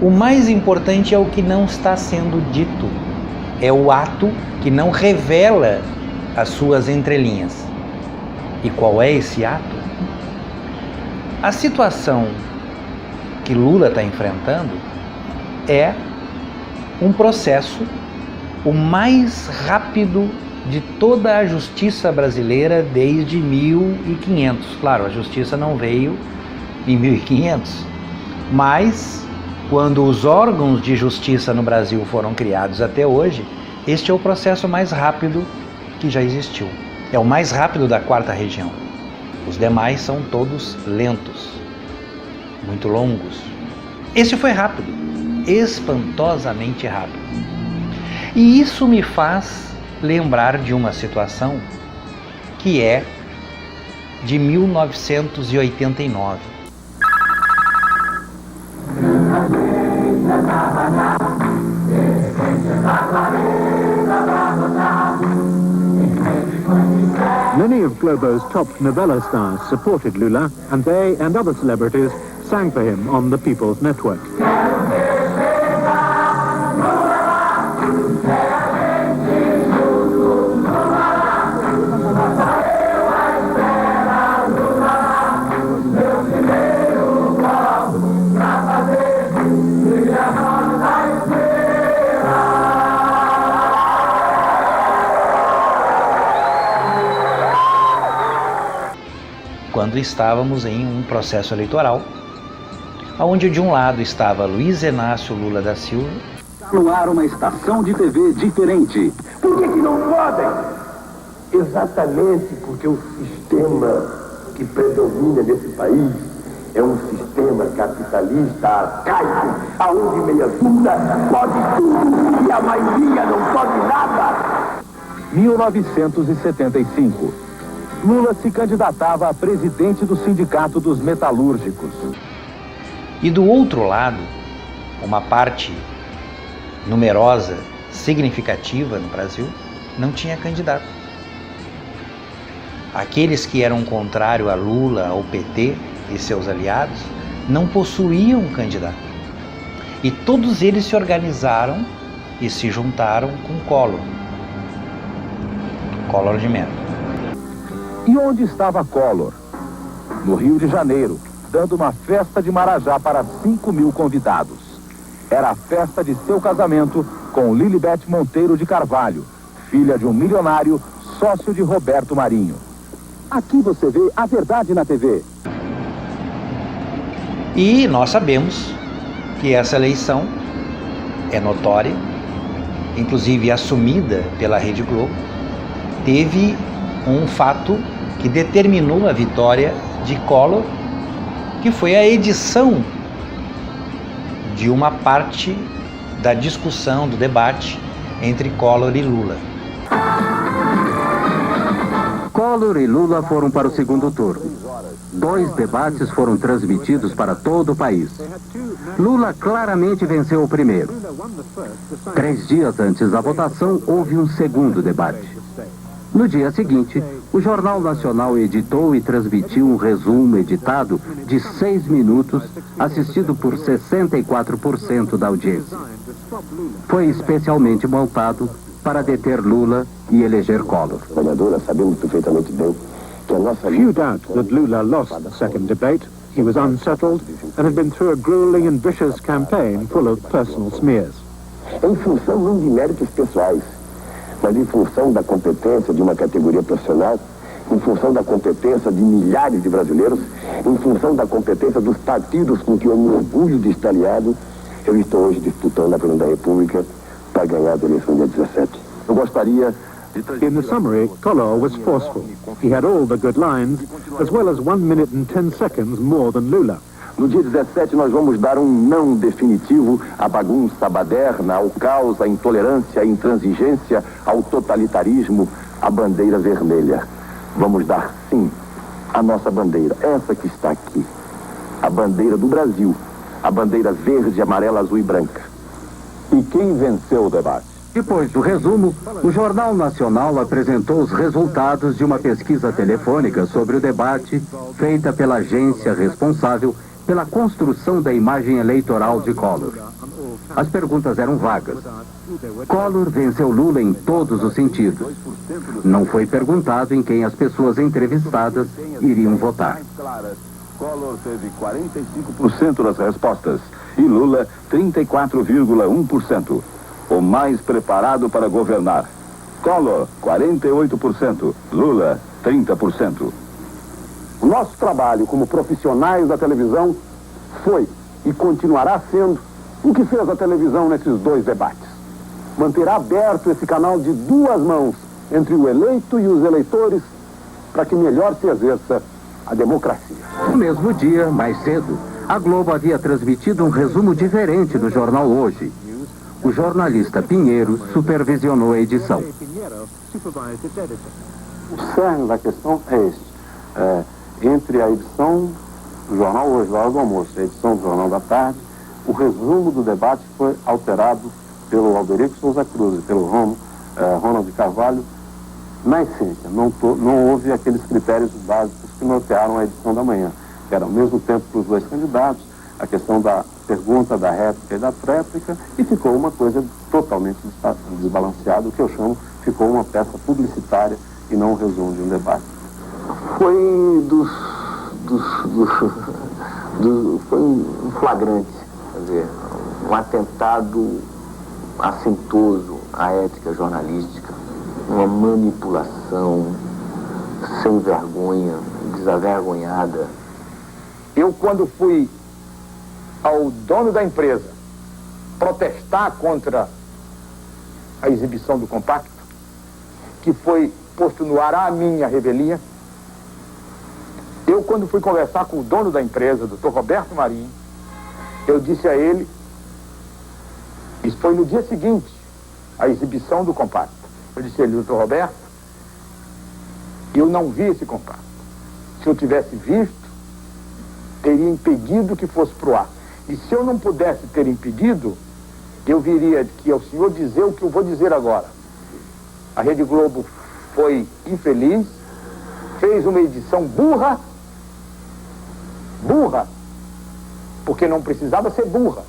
O mais importante é o que não está sendo dito. É o ato que não revela as suas entrelinhas. E qual é esse ato? A situação que Lula está enfrentando é um processo o mais rápido de toda a justiça brasileira desde 1500. Claro, a justiça não veio em 1500, mas quando os órgãos de justiça no Brasil foram criados até hoje, este é o processo mais rápido que já existiu. É o mais rápido da quarta região. Os demais são todos lentos, muito longos. Esse foi rápido, espantosamente rápido. E isso me faz lembrar de uma situação que é de 1989. Many of Globo's top novella stars supported Lula, and they and other celebrities sang for him on the People's Network. Quando estávamos em um processo eleitoral, onde de um lado estava Luiz Inácio Lula da Silva. No ar uma estação de TV diferente. Por que não podem? Exatamente porque o sistema que predomina nesse país é um sistema capitalista arcaico, aonde meia dúzia pode tudo e a maioria não pode nada. 1975. Lula se candidatava a presidente do Sindicato dos Metalúrgicos. E do outro lado, uma parte numerosa, significativa no Brasil, não tinha candidato. Aqueles que eram contrários a Lula, ao PT e seus aliados, não possuíam candidato. E todos eles se organizaram e se juntaram com Collor de Mello. E onde estava Collor? No Rio de Janeiro, dando uma festa de Marajá para 5.000 convidados. Era a festa de seu casamento com Lilibet Monteiro de Carvalho, filha de um milionário, sócio de Roberto Marinho. Aqui você vê a verdade na TV. E nós sabemos que essa eleição é notória, inclusive assumida pela Rede Globo, teve um fato que determinou a vitória de Collor, que foi a edição de uma parte da discussão, do debate entre Collor e Lula. Collor e Lula foram para o segundo turno. 2 debates foram transmitidos para todo o país. Lula claramente venceu o primeiro. 3 dias antes da votação, houve um segundo debate. No dia seguinte, o Jornal Nacional editou e transmitiu um resumo editado de 6 minutos, assistido por 64% da audiência. Foi especialmente montado para deter Lula e eleger Collor. Sabemos perfeitamente bem que a nossa... Few doubt that Lula lost the second debate. He was unsettled and had been through a grueling and vicious campaign full of personal smears. Em função não de méritos pessoais, mas em função da competência de uma categoria profissional, em função da competência de milhares de brasileiros, em função da competência dos partidos com que eu me orgulho de estar aliado, eu estou hoje disputando a Presidência da República para ganhar a eleição dia 17. Eu gostaria de... In the summary, Collor was forceful. He had all the good lines, as well as 1 minute and 10 seconds more than Lula. No dia 17 nós vamos dar um não definitivo à bagunça baderna, ao caos, à intolerância, à intransigência, ao totalitarismo, à bandeira vermelha. Vamos dar sim a nossa bandeira, essa que está aqui, a bandeira do Brasil, a bandeira verde, amarela, azul e branca. E quem venceu o debate? Depois do resumo, o Jornal Nacional apresentou os resultados de uma pesquisa telefônica sobre o debate feita pela agência responsável pela construção da imagem eleitoral de Collor. As perguntas eram vagas. Collor venceu Lula em todos os sentidos. Não foi perguntado em quem as pessoas entrevistadas iriam votar. Collor teve 45% das respostas e Lula 34,1%. O mais preparado para governar. Collor, 48%. Lula, 30%. O nosso trabalho como profissionais da televisão foi e continuará sendo o que fez a televisão nesses dois debates. Manterá aberto esse canal de duas mãos entre o eleito e os eleitores para que melhor se exerça a democracia. No mesmo dia, mais cedo, a Globo havia transmitido um resumo diferente do jornal Hoje. O jornalista Pinheiro supervisionou a edição. O cerne da questão é este. Entre a edição do jornal Hoje, da hora do almoço, e a edição do jornal da tarde, o resumo do debate foi alterado pelo Alderico Souza Cruz e pelo Ronald Carvalho. Na essência, não houve aqueles critérios básicos que nortearam a edição da manhã, que era ao mesmo tempo para os dois candidatos, a questão da pergunta, da réplica e da tréplica, e ficou uma coisa totalmente desbalanceada, o que eu chamo, ficou uma peça publicitária e não um resumo de um debate. Foi foi um flagrante, quer dizer, um atentado assintoso à ética jornalística, uma manipulação sem vergonha, desavergonhada. Eu, quando fui ao dono da empresa protestar contra a exibição do compacto, que foi posto no ar a minha revelia, eu, quando fui conversar com o dono da empresa, Dr. Roberto Marinho, eu disse a ele, isso foi no dia seguinte, a exibição do compacto. Eu disse a ele, Dr. Roberto, eu não vi esse compacto. Se eu tivesse visto, teria impedido que fosse pro ar. E se eu não pudesse ter impedido, eu viria que ao senhor dizer o que eu vou dizer agora. A Rede Globo foi infeliz, fez uma edição burra, porque não precisava ser burra.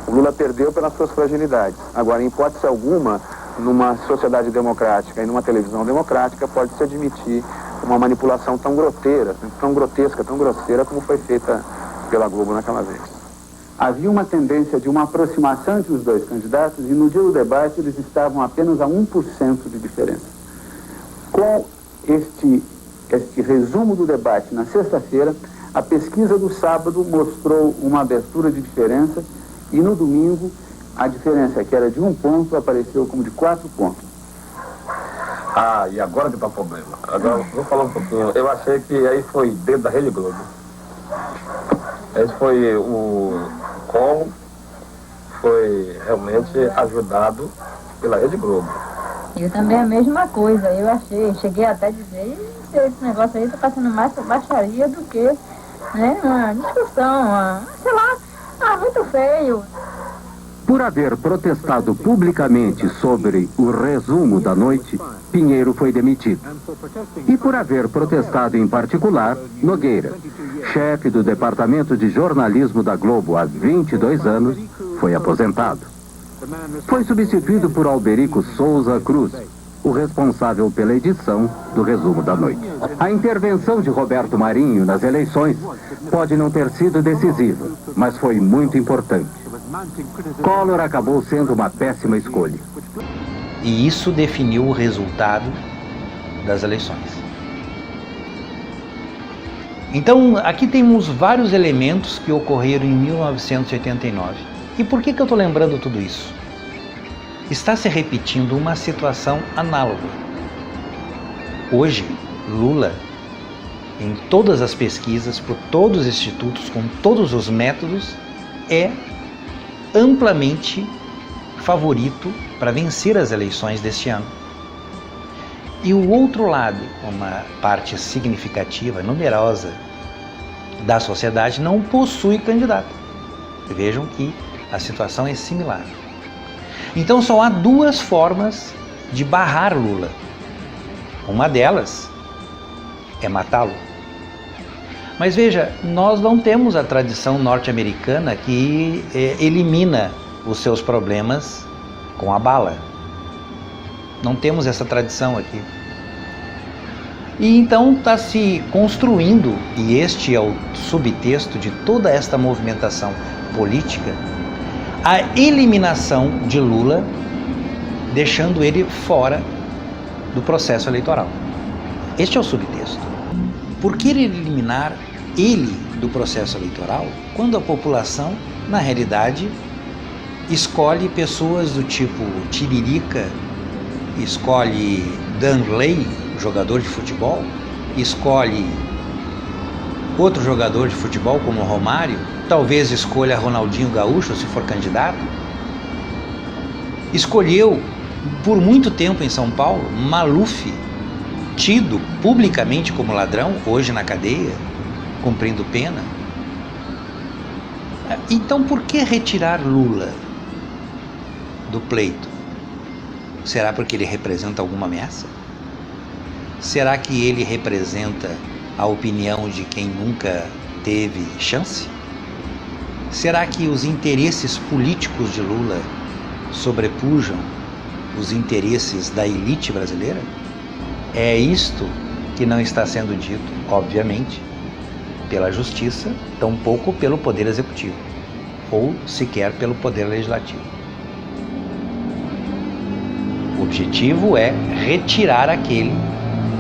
O Lula perdeu pelas suas fragilidades. Agora, em hipótese alguma, numa sociedade democrática e numa televisão democrática, pode-se admitir uma manipulação tão grotesca, tão grosseira como foi feita pela Globo naquela vez. Havia uma tendência de uma aproximação entre os dois candidatos e no dia do debate eles estavam apenas a 1% de diferença. Com este resumo do debate na sexta-feira, a pesquisa do sábado mostrou uma abertura de diferença e no domingo a diferença que era de 1 ponto apareceu como de 4 pontos. Ah, e agora que tá o problema. Agora, vou falar um pouquinho. Eu achei que aí foi dentro da Rede Globo. Esse foi o Collor, foi realmente ajudado pela Rede Globo. Eu também a mesma coisa, eu achei, cheguei até a dizer, esse negócio aí tá passando mais baixaria do que, né, uma discussão, sei lá, muito feio. Por haver protestado publicamente sobre o resumo da noite, Pinheiro foi demitido. E por haver protestado em particular, Nogueira, chefe do Departamento de Jornalismo da Globo há 22 anos, foi aposentado. Foi substituído por Alderico Souza Cruz, o responsável pela edição do resumo da noite. A intervenção de Roberto Marinho nas eleições pode não ter sido decisiva, mas foi muito importante. Collor acabou sendo uma péssima escolha. E isso definiu o resultado das eleições. Então, aqui temos vários elementos que ocorreram em 1989. E por que eu estou lembrando tudo isso? Está se repetindo uma situação análoga. Hoje, Lula, em todas as pesquisas, por todos os institutos, com todos os métodos, é amplamente favorito para vencer as eleições deste ano. E o outro lado, uma parte significativa, numerosa da sociedade não possui candidato. Vejam que a situação é similar. Então só há duas formas de barrar Lula. Uma delas é matá-lo. Mas veja, nós não temos a tradição norte-americana que elimina os seus problemas com a bala. Não temos essa tradição aqui. E então está se construindo, e este é o subtexto de toda esta movimentação política, a eliminação de Lula, deixando ele fora do processo eleitoral. Este é o subtexto. Por que eliminar ele do processo eleitoral quando a população, na realidade, escolhe pessoas do tipo Tiririca, escolhe Danley, jogador de futebol, escolhe outro jogador de futebol como Romário, talvez escolha Ronaldinho Gaúcho se for candidato? Escolheu por muito tempo em São Paulo Maluf, tido publicamente como ladrão, hoje na cadeia, cumprindo pena. Então por que retirar Lula do pleito? Será porque ele representa alguma ameaça? Será que ele representa a opinião de quem nunca teve chance? Será que os interesses políticos de Lula sobrepujam os interesses da elite brasileira? É isto que não está sendo dito, obviamente, pela Justiça, tampouco pelo Poder Executivo, ou sequer pelo Poder Legislativo. O objetivo é retirar aquele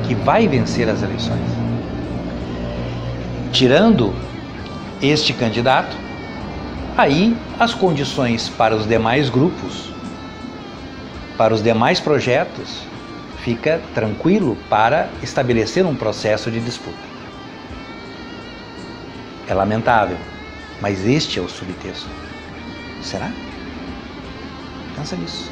que vai vencer as eleições. Tirando este candidato, aí as condições para os demais grupos, para os demais projetos, fica tranquilo para estabelecer um processo de disputa. É lamentável, mas este é o subtexto. Será? Pensa nisso.